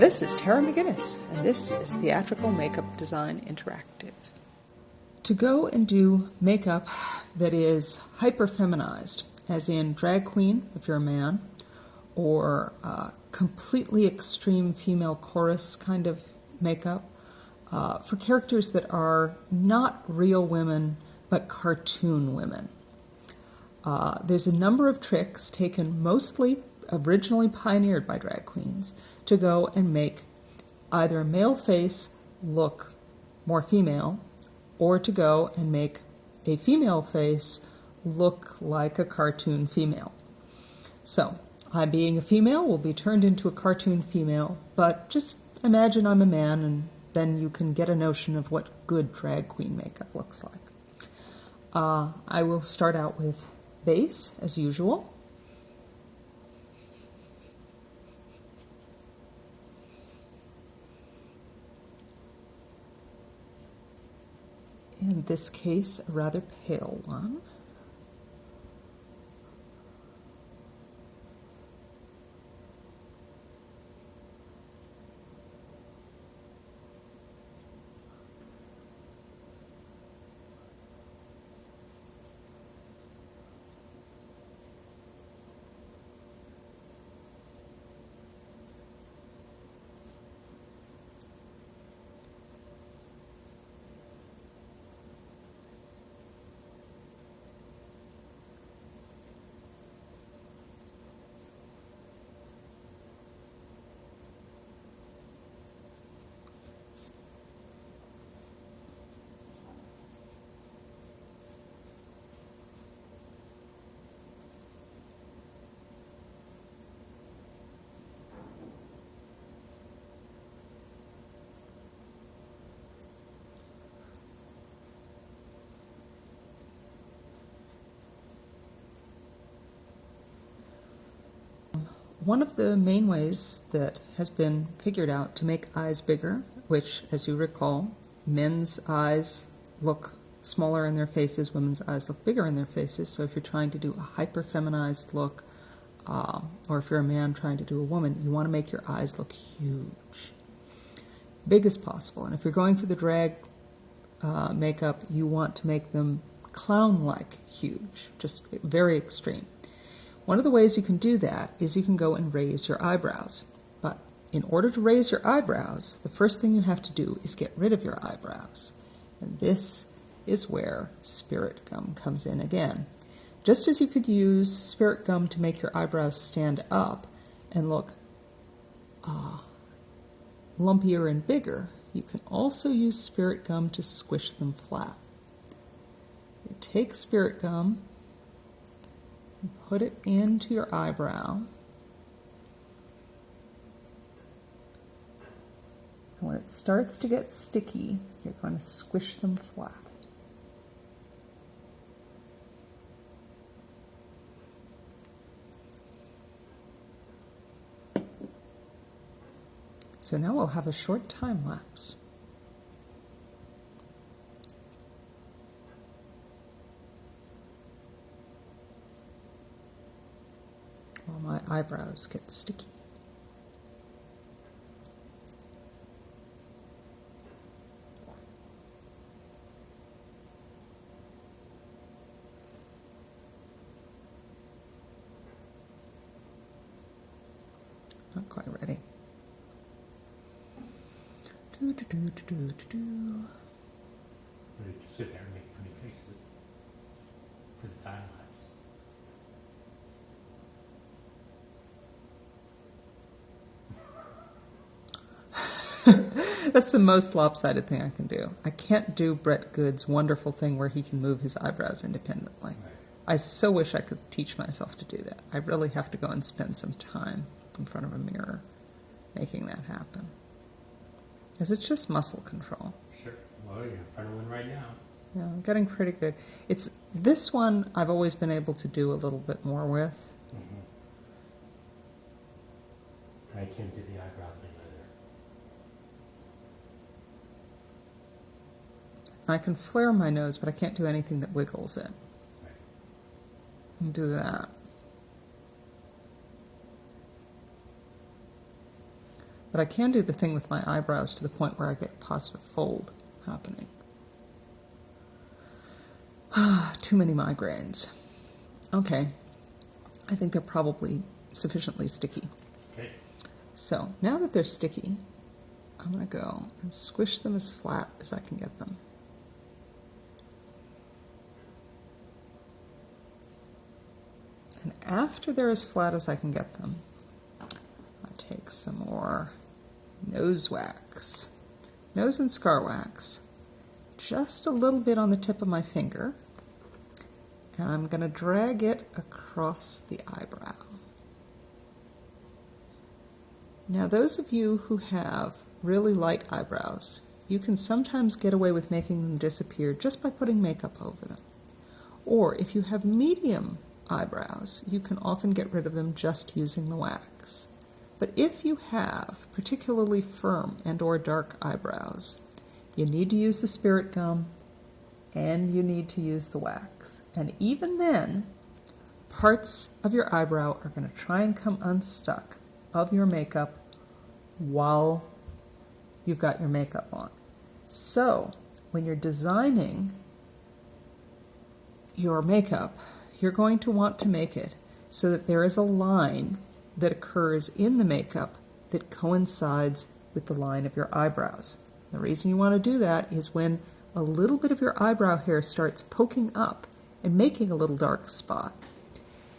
This is Tara McGinnis, and this is Theatrical Makeup Design Interactive. To go and do makeup that is hyper-feminized, as in drag queen, if you're a man, or completely extreme female chorus kind of makeup, for characters that are not real women, but cartoon women. There's a number of tricks taken mostly originally pioneered by drag queens to go and make either a male face look more female or to go and make a female face look like a cartoon female. So, I being a female will be turned into a cartoon female, but just imagine I'm a man and then you can get a notion of what good drag queen makeup looks like. I will start out with base, as usual. In this case, a rather pale one. One of the main ways that has been figured out to make eyes bigger, which, as you recall, men's eyes look smaller in their faces, women's eyes look bigger in their faces. So if you're trying to do a hyper-feminized look, or if you're a man trying to do a woman, you want to make your eyes look huge. Big as possible. And if you're going for the drag makeup, you want to make them clown-like huge, just very extreme. One of the ways you can do that is you can go and raise your eyebrows. But in order to raise your eyebrows, the first thing you have to do is get rid of your eyebrows. And this is where spirit gum comes in again. Just as you could use spirit gum to make your eyebrows stand up and look lumpier and bigger, you can also use spirit gum to squish them flat. You take spirit gum, put it into your eyebrow. And when it starts to get sticky, you're going to squish them flat. So now we'll have a short time lapse. My eyebrows get sticky. Not quite ready. Or did you sit there and make pretty faces for the time lapse? That's the most lopsided thing I can do. I can't do Brett Good's wonderful thing where he can move his eyebrows independently. Right. I so wish I could teach myself to do that. I really have to go and spend some time in front of a mirror making that happen. Because it's just muscle control. Sure. Well, you're in front of one right now. Yeah, I'm getting pretty good. It's this one I've always been able to do a little bit more with. Mm-hmm. I can't do the eyebrow thing either. I can flare my nose, but I can't do anything that wiggles it. Right. And do that. But I can do the thing with my eyebrows to the point where I get a positive fold happening. Too many migraines. Okay, I think they're probably sufficiently sticky. Okay. So now that they're sticky, I'm going to go and squish them as flat as I can get them. And after they're as flat as I can get them, I take some more nose wax, nose and scar wax, just a little bit on the tip of my finger, and I'm going to drag it across the eyebrow. Now, those of you who have really light eyebrows, you can sometimes get away with making them disappear just by putting makeup over them. Or if you have medium eyebrows, you can often get rid of them just using the wax. But if you have particularly firm and or dark eyebrows, you need to use the spirit gum and you need to use the wax. And even then, parts of your eyebrow are going to try and come unstuck of your makeup while you've got your makeup on. So, when you're designing your makeup, you're going to want to make it so that there is a line that occurs in the makeup that coincides with the line of your eyebrows. The reason you want to do that is when a little bit of your eyebrow hair starts poking up and making a little dark spot,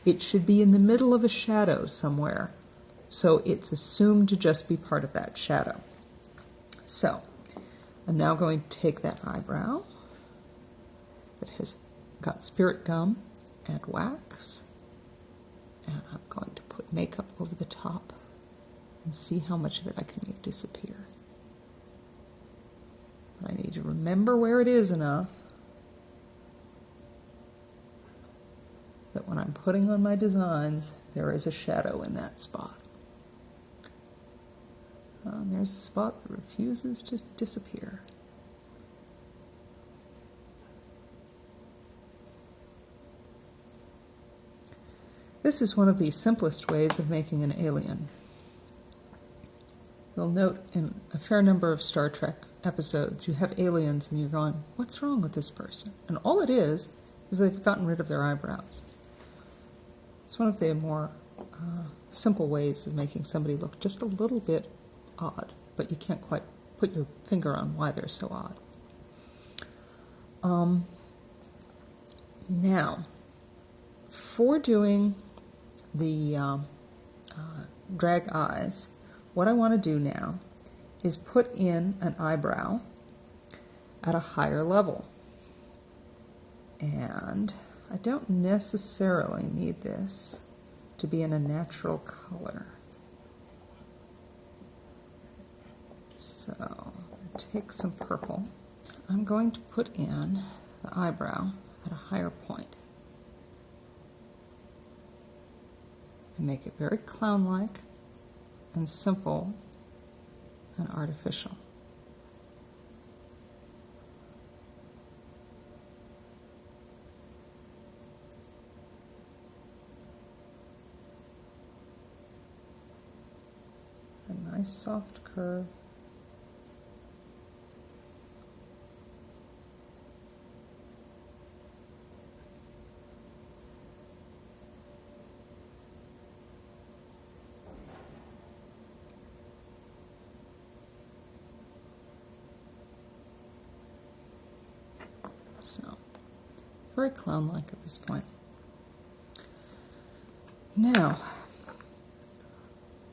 it should be in the middle of a shadow somewhere, so it's assumed to just be part of that shadow. So, I'm now going to take that eyebrow that has got spirit gum and wax, and I'm going to put makeup over the top and see how much of it I can make disappear. I need to remember where it is enough that when I'm putting on my designs, there is a shadow in that spot. And there's a spot that refuses to disappear. This is one of the simplest ways of making an alien. You'll note in a fair number of Star Trek episodes, you have aliens and you're going, what's wrong with this person? And all it is they've gotten rid of their eyebrows. It's one of the more simple ways of making somebody look just a little bit odd, but you can't quite put your finger on why they're so odd. Now, for doing the drag eyes, what I want to do now is put in an eyebrow at a higher level. And I don't necessarily need this to be in a natural color. So, take some purple. I'm going to put in the eyebrow at a higher point. And make it very clown-like and simple and artificial. A nice soft curve. So, very clown-like at this point. Now,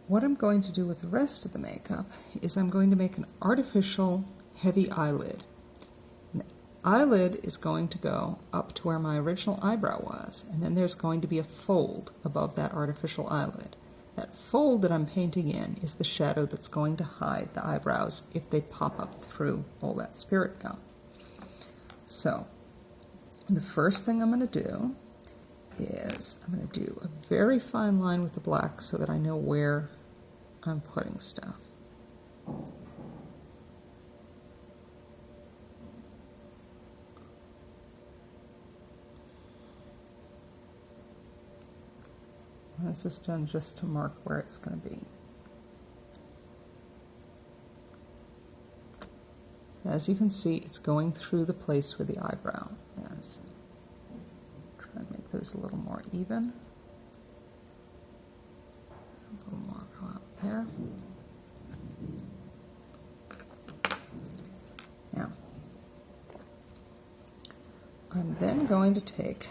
what I'm going to do with the rest of the makeup is I'm going to make an artificial heavy eyelid. And the eyelid is going to go up to where my original eyebrow was, and then there's going to be a fold above that artificial eyelid. That fold that I'm painting in is the shadow that's going to hide the eyebrows if they pop up through all that spirit gum. So, the first thing I'm going to do is I'm going to do a very fine line with the black so that I know where I'm putting stuff. This is done just to mark where it's going to be. As you can see, it's going through the place where the eyebrow is. Try and make those a little more even. A little more go out there. Now, I'm then going to take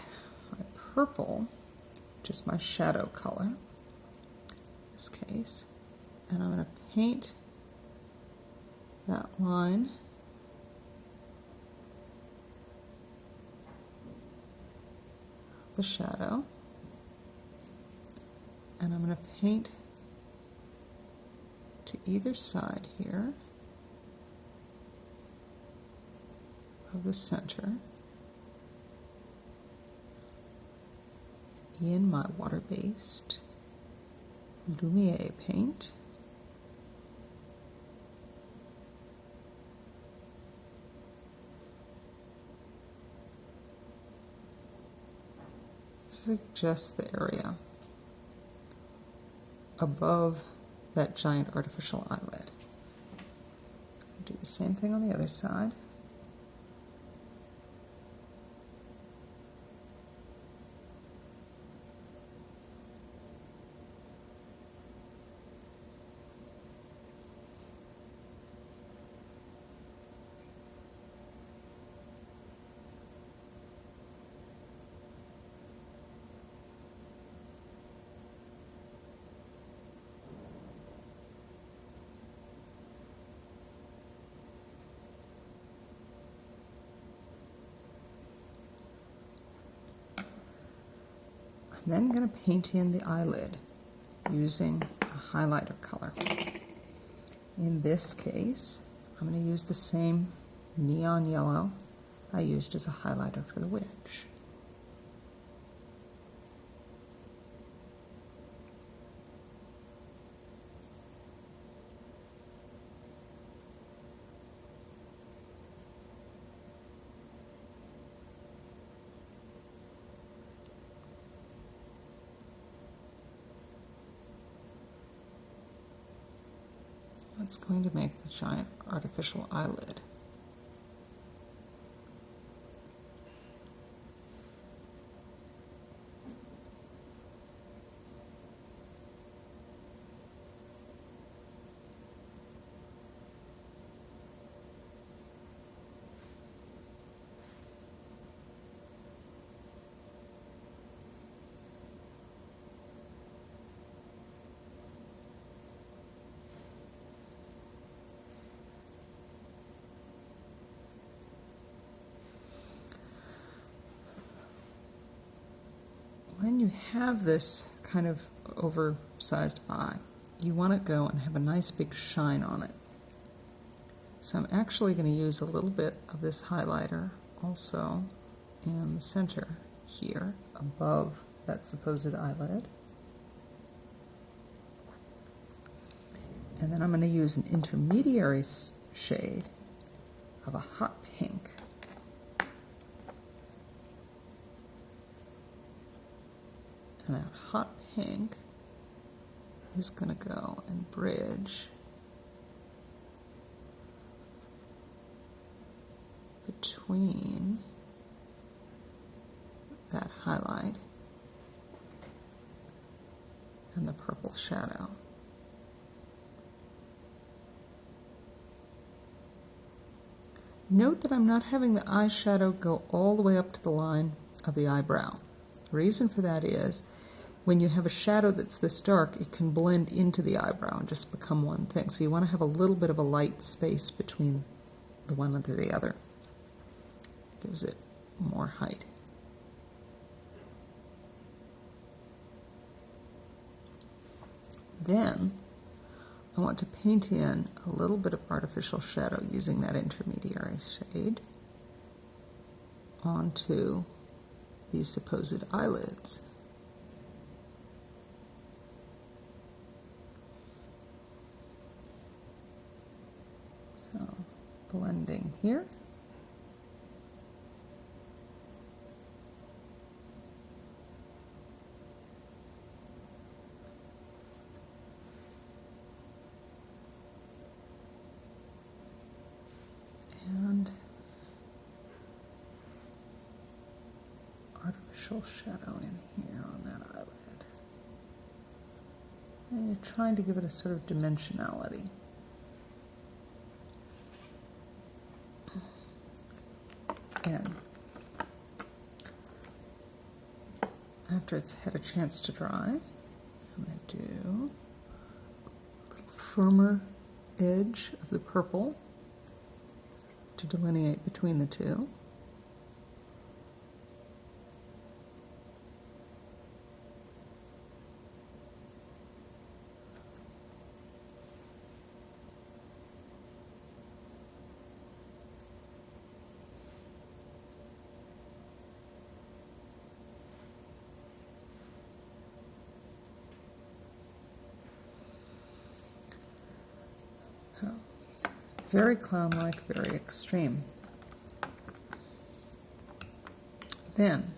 my purple, which is my shadow color, in this case, and I'm going to paint that line of the shadow, and I'm going to paint to either side here of the center in my water-based Lumiere paint. Just the area above that giant artificial eyelid. Do the same thing on the other side. I'm then going to paint in the eyelid using a highlighter color. In this case, I'm going to use the same neon yellow I used as a highlighter for the witch. That's going to make the giant artificial eyelid. When you have this kind of oversized eye, you want to go and have a nice big shine on it. So I'm actually going to use a little bit of this highlighter also in the center here above that supposed eyelid. And then I'm going to use an intermediary shade of a hot pink. And that hot pink is going to go and bridge between that highlight and the purple shadow. Note that I'm not having the eyeshadow go all the way up to the line of the eyebrow. The reason for that is when you have a shadow that's this dark, it can blend into the eyebrow and just become one thing. So you want to have a little bit of a light space between the one and the other. Gives it more height. Then I want to paint in a little bit of artificial shadow using that intermediary shade onto these supposed eyelids. So, blending here. artificial shadow in here on that eyelid. And you're trying to give it a sort of dimensionality. And after it's had a chance to dry, I'm going to do a little firmer edge of the purple to delineate between the two. Very clown-like, very extreme. Then,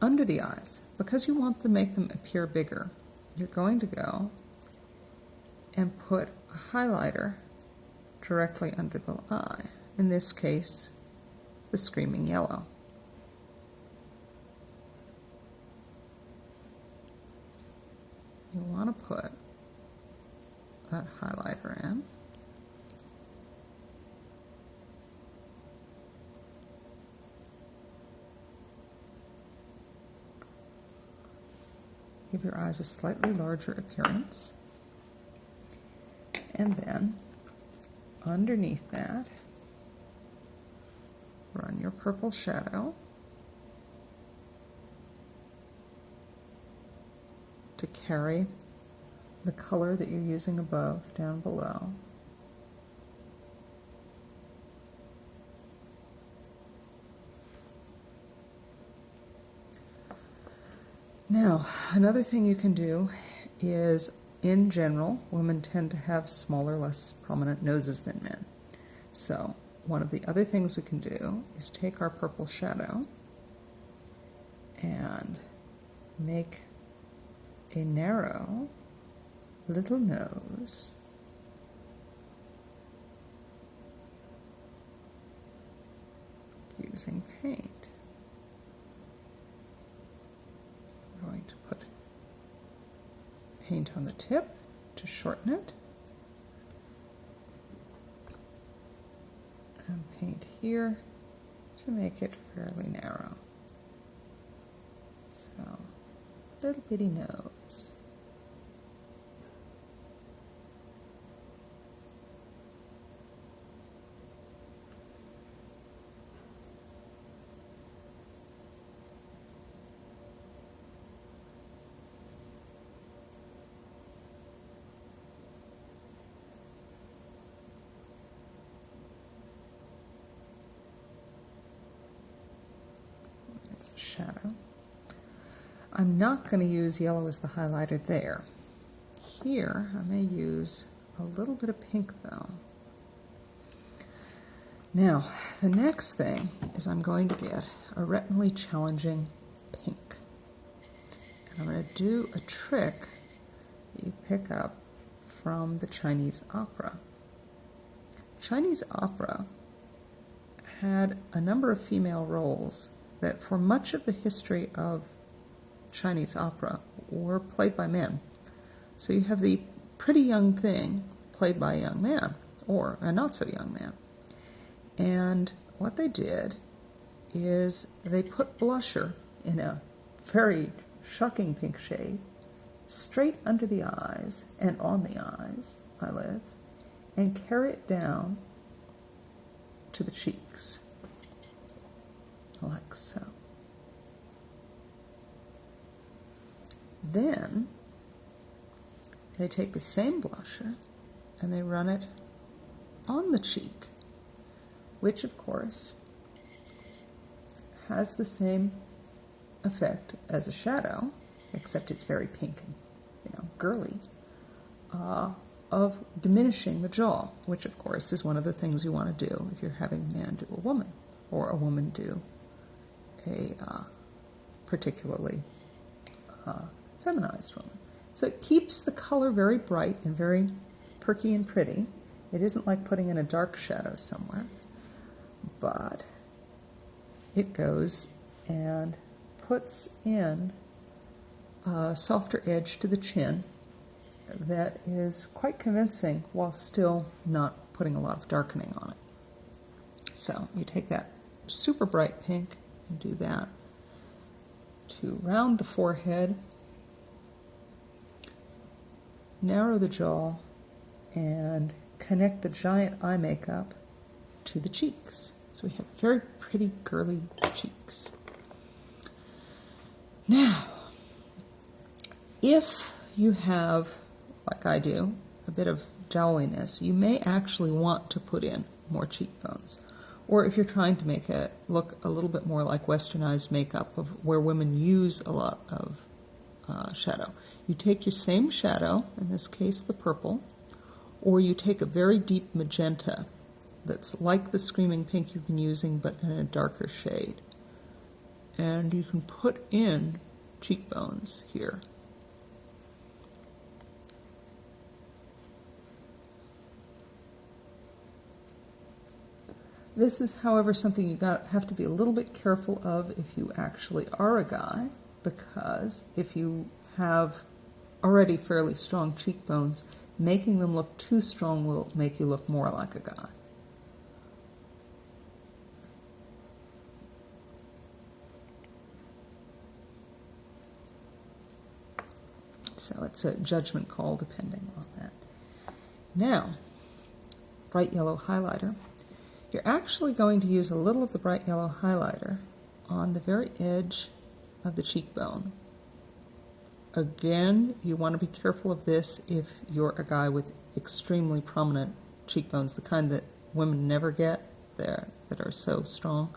under the eyes, because you want to make them appear bigger, you're going to go and put a highlighter directly under the eye. In this case, the Screaming Yellow. You want to put that highlighter in. Give your eyes a slightly larger appearance. And then, underneath that, run your purple shadow to carry the color that you're using above down below. Now, another thing you can do is, in general, women tend to have smaller, less prominent noses than men. So, one of the other things we can do is take our purple shadow and make a narrow little nose using paint. I'm going to put paint on the tip to shorten it, and paint here to make it fairly narrow. So, little bitty nose. There's the shadow. I'm not going to use yellow as the highlighter there. Here, I may use a little bit of pink though. Now, the next thing is I'm going to get a retinally challenging pink. And I'm going to do a trick that you pick up from the Chinese opera. Chinese opera had a number of female roles that for much of the history of Chinese opera were played by men. So you have the pretty young thing played by a young man, or a not so young man. And what they did is they put blusher in a very shocking pink shade straight under the eyes and on the eyelids, and carry it down to the cheeks, like so. Then they take the same blusher and they run it on the cheek, which of course has the same effect as a shadow, except it's very pink and girly, of diminishing the jaw, which of course is one of the things you want to do if you're having a man do a woman, or a woman do a particularly feminized woman. So it keeps the color very bright and very perky and pretty. It isn't like putting in a dark shadow somewhere, but it goes and puts in a softer edge to the chin that is quite convincing while still not putting a lot of darkening on it. So you take that super bright pink and do that to round the forehead, narrow the jaw, and connect the giant eye makeup to the cheeks. So we have very pretty girly cheeks. Now, if you have, like I do, a bit of jowliness, you may actually want to put in more cheekbones. Or if you're trying to make it look a little bit more like westernized makeup, of where women use a lot of shadow. You take your same shadow, in this case the purple, or you take a very deep magenta that's like the screaming pink you've been using but in a darker shade. And you can put in cheekbones here. This is, however, something you have to be a little bit careful of if you actually are a guy, because if you have already fairly strong cheekbones, making them look too strong will make you look more like a guy. So it's a judgment call depending on that. Now, bright yellow highlighter. You're actually going to use a little of the bright yellow highlighter on the very edge of the cheekbone. Again, you want to be careful of this if you're a guy with extremely prominent cheekbones, the kind that women never get, that are so strong.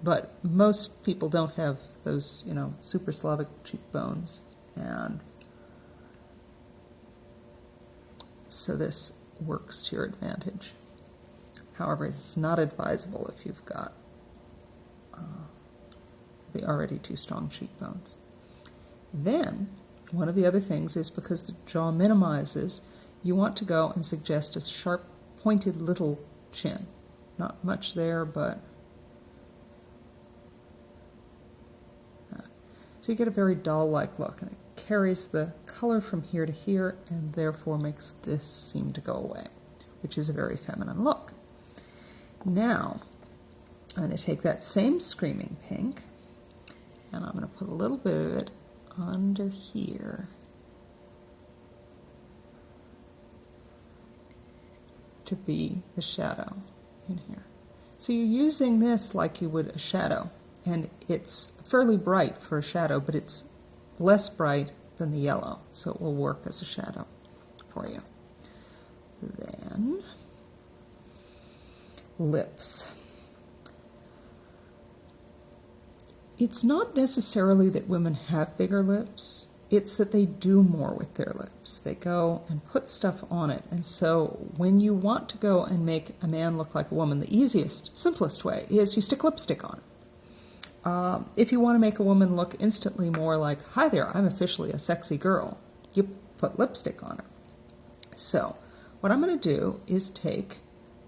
But most people don't have those, super Slavic cheekbones, and so this works to your advantage. However, it's not advisable if you've got the already too strong cheekbones. Then, one of the other things is, because the jaw minimizes, you want to go and suggest a sharp, pointed little chin. Not much there, but so you get a very doll-like look, and it carries the color from here to here and therefore makes this seem to go away, which is a very feminine look. Now, I'm going to take that same screaming pink and I'm going to put a little bit of it under here to be the shadow in here. So you're using this like you would a shadow, and it's fairly bright for a shadow, but it's less bright than the yellow, so it will work as a shadow for you. Then, lips. It's not necessarily that women have bigger lips, it's that they do more with their lips. They go and put stuff on it, and so when you want to go and make a man look like a woman, the easiest, simplest way is you stick lipstick on it. If you want to make a woman look instantly more like, hi there, I'm officially a sexy girl, you put lipstick on her. So what I'm going to do is take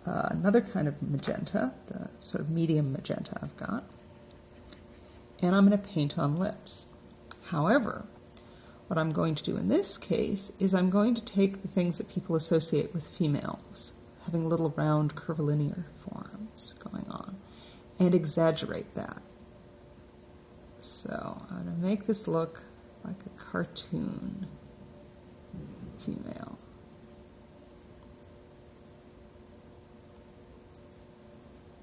another kind of magenta, the sort of medium magenta I've got, and I'm going to paint on lips. However, what I'm going to do in this case is I'm going to take the things that people associate with females, having little round curvilinear forms going on, and exaggerate that. So I'm going to make this look like a cartoon female.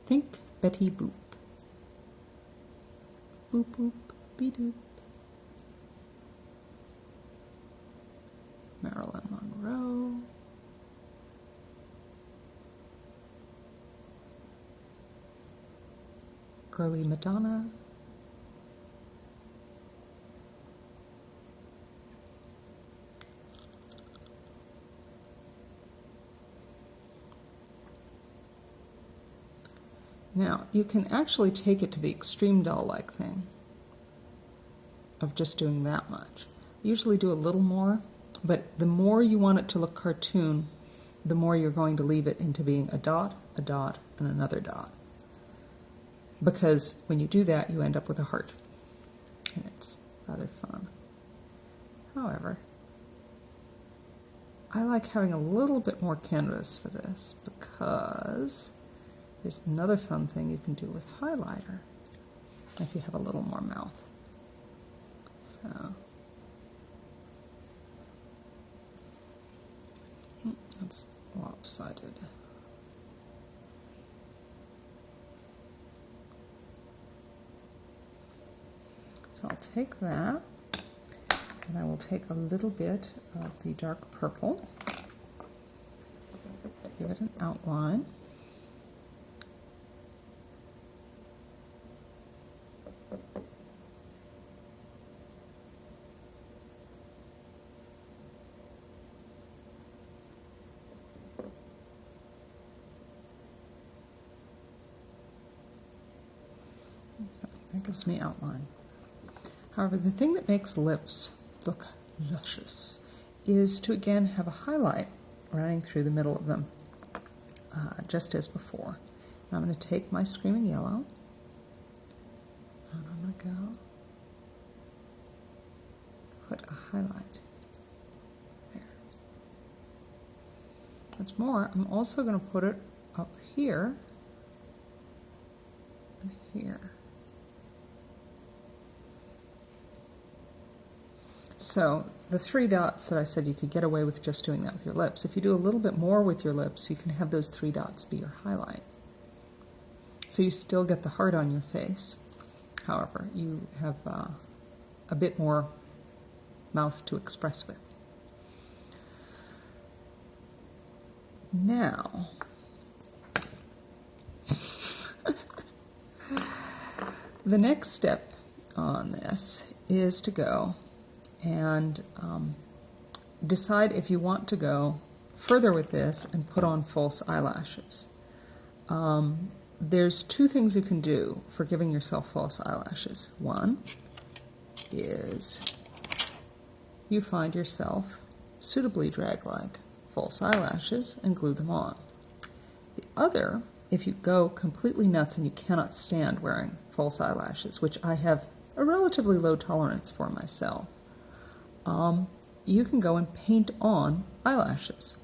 Think Betty Boop. Boop boop be doop. Marilyn Monroe. Early Madonna. Now, you can actually take it to the extreme doll-like thing of just doing that much. I usually do a little more, but the more you want it to look cartoon, the more you're going to leave it into being a dot, and another dot. because when you do that, you end up with a heart. And it's rather fun. However, I like having a little bit more canvas for this because there's another fun thing you can do with highlighter if you have a little more mouth. So, that's lopsided. So I'll take that, and I will take a little bit of the dark purple to give it an outline. That gives me outline. However, the thing that makes lips look luscious is to again have a highlight running through the middle of them, just as before. And I'm going to take my Screaming Yellow, and I'm going to go put a highlight there. What's more, I'm also going to put it up here and here. So the 3 dots that I said you could get away with just doing that with your lips. If you do a little bit more with your lips, you can have those 3 dots be your highlight. So you still get the heart on your face. However, you have a bit more mouth to express with. Now, the next step on this is to go and decide if you want to go further with this and put on false eyelashes. There's 2 things you can do for giving yourself false eyelashes. One is you find yourself suitably drag-like false eyelashes and glue them on. The other, if you go completely nuts and you cannot stand wearing false eyelashes, which I have a relatively low tolerance for myself, you can go and paint on eyelashes.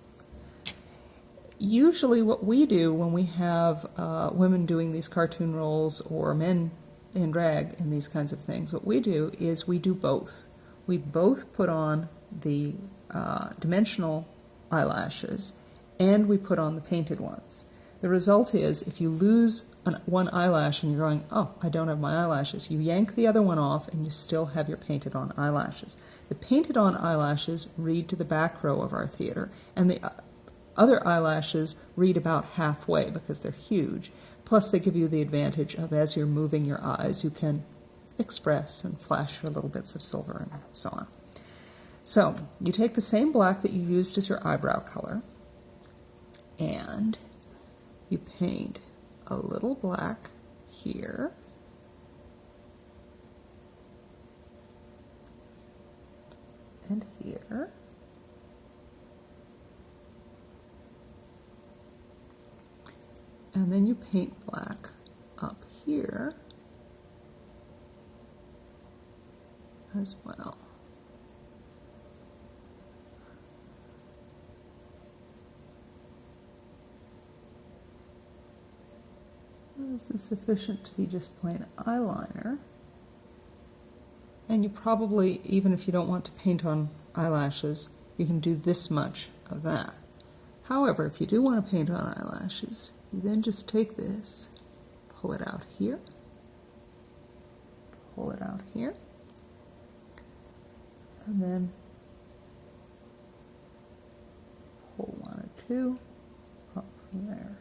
Usually what we do when we have women doing these cartoon roles or men in drag and these kinds of things, what we do is we do both. We both put on the dimensional eyelashes and we put on the painted ones. The result is if you lose one eyelash and you're going, oh, I don't have my eyelashes, you yank the other one off and you still have your painted on eyelashes. The painted on eyelashes read to the back row of our theater, and the other eyelashes read about halfway because they're huge. Plus they give you the advantage of as you're moving your eyes, you can express and flash your little bits of silver and so on. So you take the same black that you used as your eyebrow color and you paint a little black here, and here, and then you paint black up here as well. This is sufficient to be just plain eyeliner. And you probably, even if you don't want to paint on eyelashes, you can do this much of that. However, if you do want to paint on eyelashes, you then just take this, pull it out here, pull it out here, and then pull 1 or 2 up from there.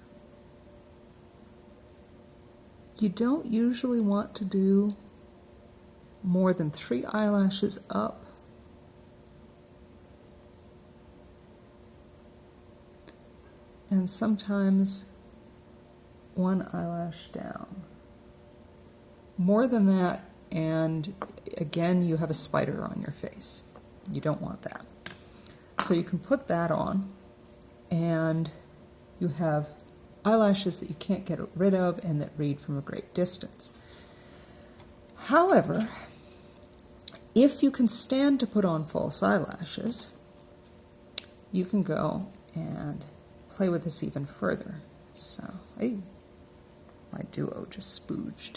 You don't usually want to do more than 3 eyelashes up. And sometimes 1 eyelash down. More than that, and again, you have a spider on your face. You don't want that. So you can put that on, and you have eyelashes that you can't get rid of and that read from a great distance. However, if you can stand to put on false eyelashes, you can go and play with this even further. So, my Duo just spooged.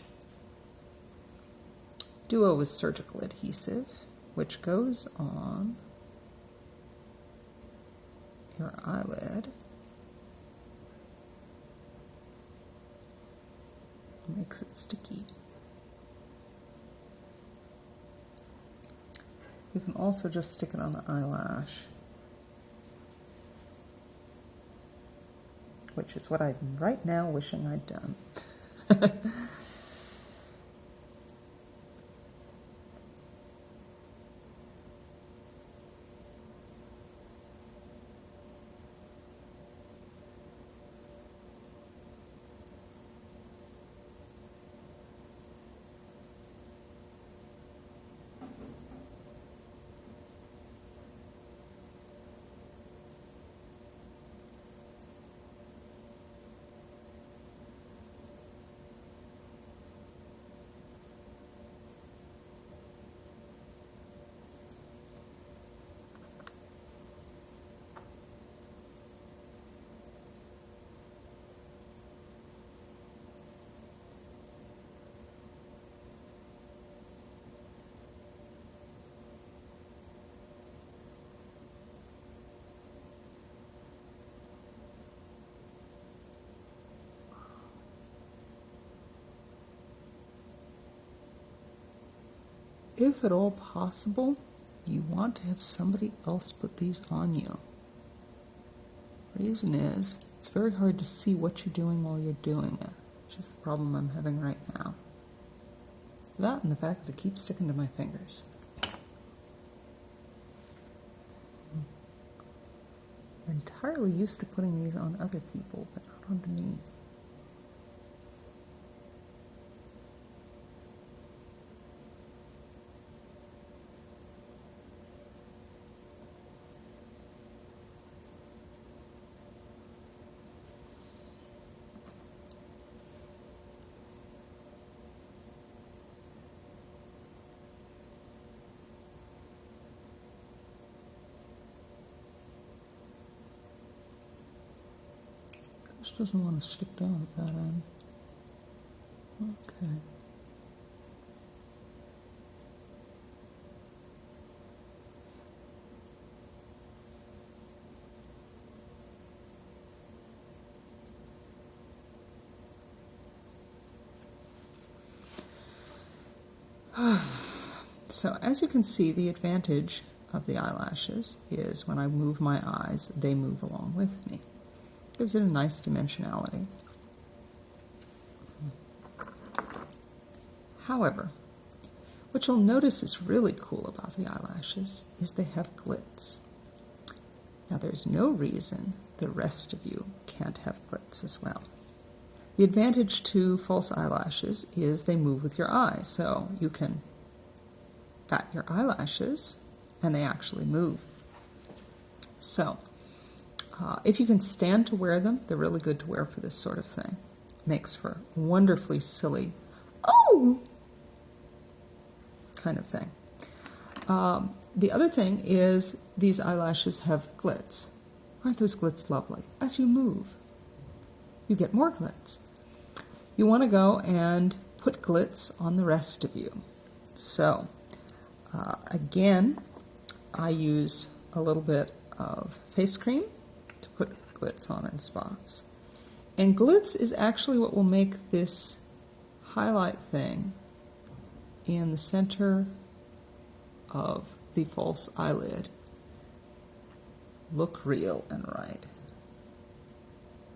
Duo is surgical adhesive, which goes on your eyelid. Makes it sticky. You can also just stick it on the eyelash, which is what I'm right now wishing I'd done. If at all possible, you want to have somebody else put these on you. Reason is, it's very hard to see what you're doing while you're doing it, which is the problem I'm having right now. That and the fact that it keeps sticking to my fingers. I'm entirely used to putting these on other people, but not on me. This doesn't want to stick down at that end. Okay. So as you can see, the advantage of the eyelashes is when I move my eyes, they move along with me. Gives it a nice dimensionality. However, what you'll notice is really cool about the eyelashes is they have glitz. Now there's no reason the rest of you can't have glitz as well. The advantage to false eyelashes is they move with your eyes, so you can bat your eyelashes and they actually move. So, if you can stand to wear them, they're really good to wear for this sort of thing. Makes for wonderfully silly, oh, kind of thing. The other thing is these eyelashes have glitz. Aren't those glitz lovely? As you move, you get more glitz. You want to go and put glitz on the rest of you. So, again, I use a little bit of face cream to put glitz on in spots. And glitz is actually what will make this highlight thing in the center of the false eyelid look real and right.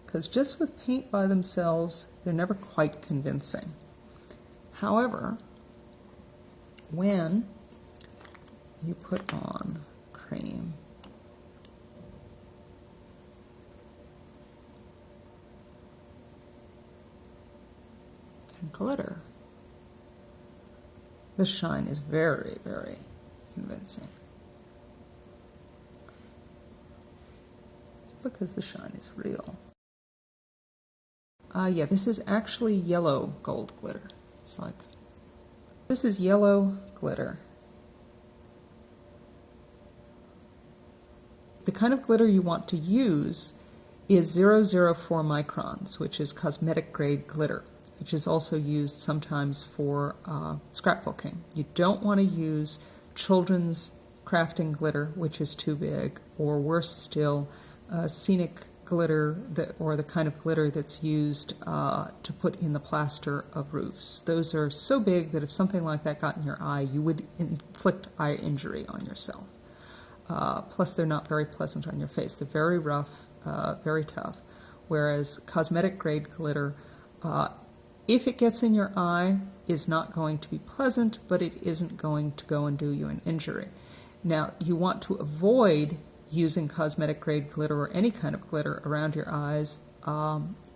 Because just with paint by themselves, they're never quite convincing. However, when you put on cream and glitter, the shine is very, very convincing. Because the shine is real. Yeah, this is actually yellow gold glitter. It's like, this is yellow glitter. The kind of glitter you want to use is 004 microns, which is cosmetic grade glitter, which is also used sometimes for scrapbooking. You don't want to use children's crafting glitter, which is too big, or worse still, scenic glitter or the kind of glitter that's used to put in the plaster of roofs. Those are so big that if something like that got in your eye, you would inflict eye injury on yourself. Plus, they're not very pleasant on your face. They're very rough, very tough. Whereas cosmetic grade glitter, if it gets in your eye, is not going to be pleasant, but it isn't going to go and do you an injury. Now, you want to avoid using cosmetic grade glitter or any kind of glitter around your eyes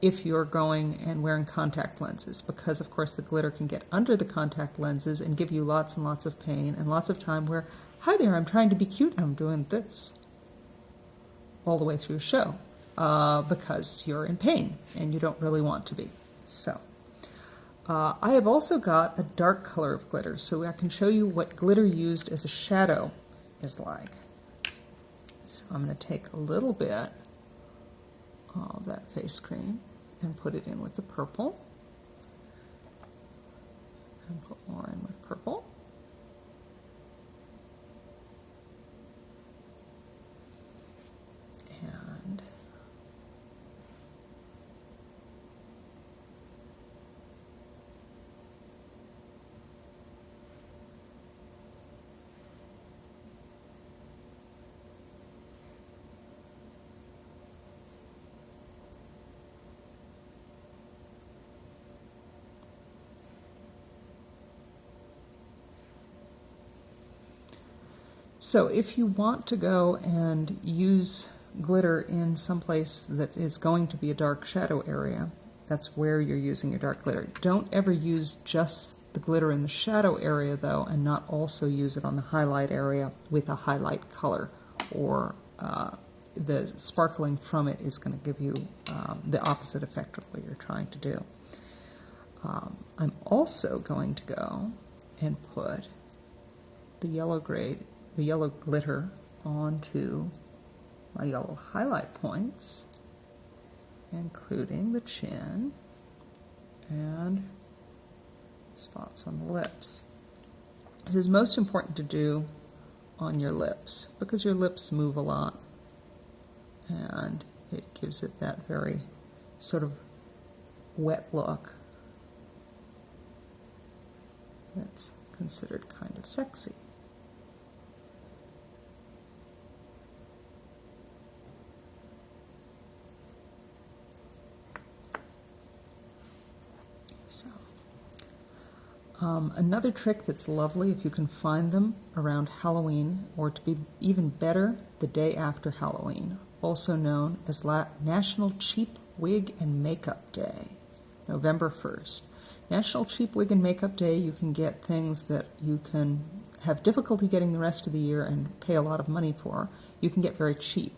if you're going and wearing contact lenses, because of course the glitter can get under the contact lenses and give you lots and lots of pain and lots of time where, hi there, I'm trying to be cute and I'm doing this all the way through the show because you're in pain and you don't really want to be. So I have also got a dark color of glitter, so I can show you what glitter used as a shadow is like. So I'm going to take a little bit of that face cream and put it in with the purple. And put more in with purple. And so if you want to go and use glitter in some place that is going to be a dark shadow area, that's where you're using your dark glitter. Don't ever use just the glitter in the shadow area, though, and not also use it on the highlight area with a highlight color, or the sparkling from it is going to give you the opposite effect of what you're trying to do. I'm also going to go and put the yellow glitter onto my yellow highlight points, including the chin and spots on the lips. This is most important to do on your lips because your lips move a lot and it gives it that very sort of wet look that's considered kind of sexy. So, another trick that's lovely if you can find them around Halloween, or to be even better, the day after Halloween, also known as National Cheap Wig and Makeup Day, November 1st. National Cheap Wig and Makeup Day, you can get things that you can have difficulty getting the rest of the year and pay a lot of money for. You can get very cheap.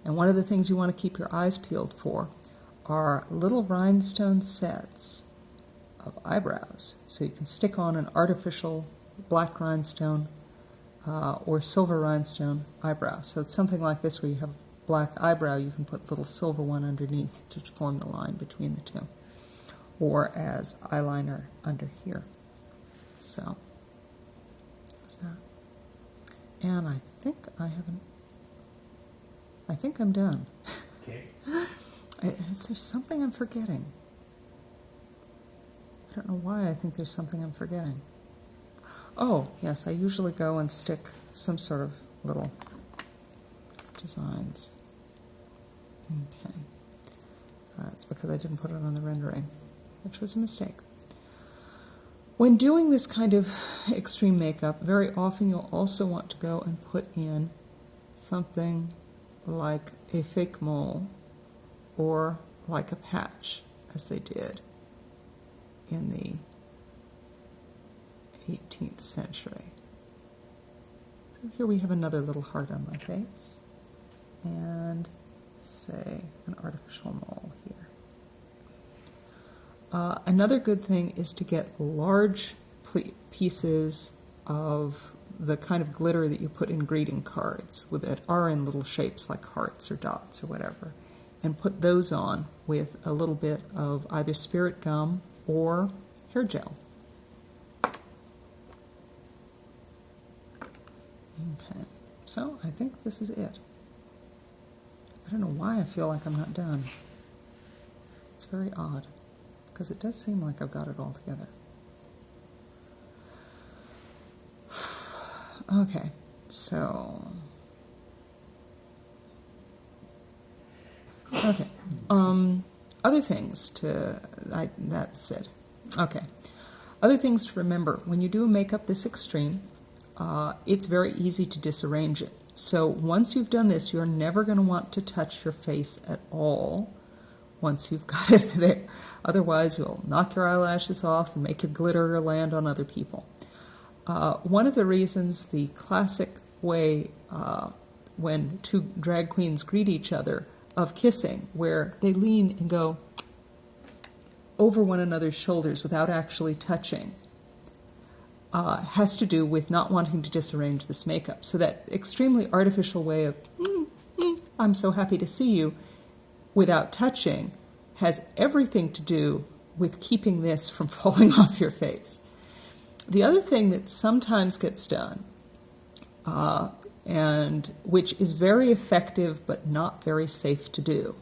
And one of the things you want to keep your eyes peeled for are little rhinestone sets of eyebrows. So you can stick on an artificial black rhinestone or silver rhinestone eyebrow. So it's something like this where you have a black eyebrow, you can put a little silver one underneath to form the line between the two, or as eyeliner under here. So there's that. And I think I'm done. Okay. Is there something I'm forgetting? I don't know why I think there's something I'm forgetting. Oh, yes, I usually go and stick some sort of little designs. Okay. That's because I didn't put it on the rendering, which was a mistake. When doing this kind of extreme makeup, very often you'll also want to go and put in something like a fake mole or like a patch, as they did in the 18th century. So here we have another little heart on my face, and say an artificial mole here. Another good thing is to get large pieces of the kind of glitter that you put in greeting cards that are in little shapes like hearts or dots or whatever, and put those on with a little bit of either spirit gum or hair gel. Okay, so I think this is it. I don't know why I feel like I'm not done. It's very odd, because it does seem like I've got it all together. Okay, so... Okay, other things that's it. Okay, other things to remember. When you do a makeup this extreme, it's very easy to disarrange it. So once you've done this, you're never going to want to touch your face at all once you've got it there. Otherwise, you'll knock your eyelashes off and make your glitter land on other people. One of the reasons the classic way when two drag queens greet each other of kissing, where they lean and go over one another's shoulders without actually touching, has to do with not wanting to disarrange this makeup. So that extremely artificial way of, I'm so happy to see you, without touching, has everything to do with keeping this from falling off your face. The other thing that sometimes gets done, and which is very effective but not very safe to do,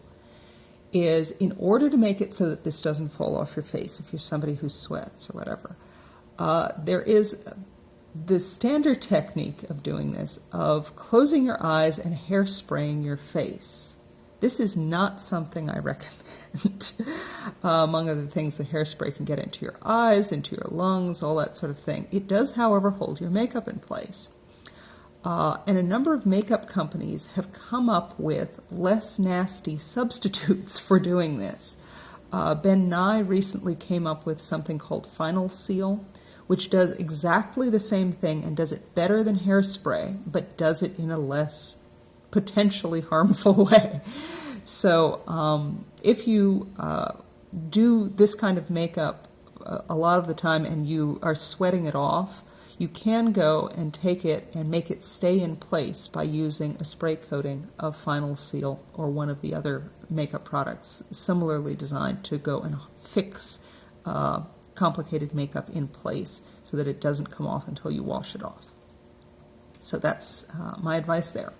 is in order to make it so that this doesn't fall off your face if you're somebody who sweats or whatever, there is the standard technique of doing this, of closing your eyes and hairspraying your face. This is not something I recommend. Among other things, the hairspray can get into your eyes, into your lungs, all that sort of thing. It does, however, hold your makeup in place. And a number of makeup companies have come up with less nasty substitutes for doing this. Ben Nye recently came up with something called Final Seal, which does exactly the same thing and does it better than hairspray, but does it in a less potentially harmful way. So if you do this kind of makeup a lot of the time and you are sweating it off, you can go and take it and make it stay in place by using a spray coating of Final Seal or one of the other makeup products similarly designed to go and fix complicated makeup in place so that it doesn't come off until you wash it off. So that's my advice there.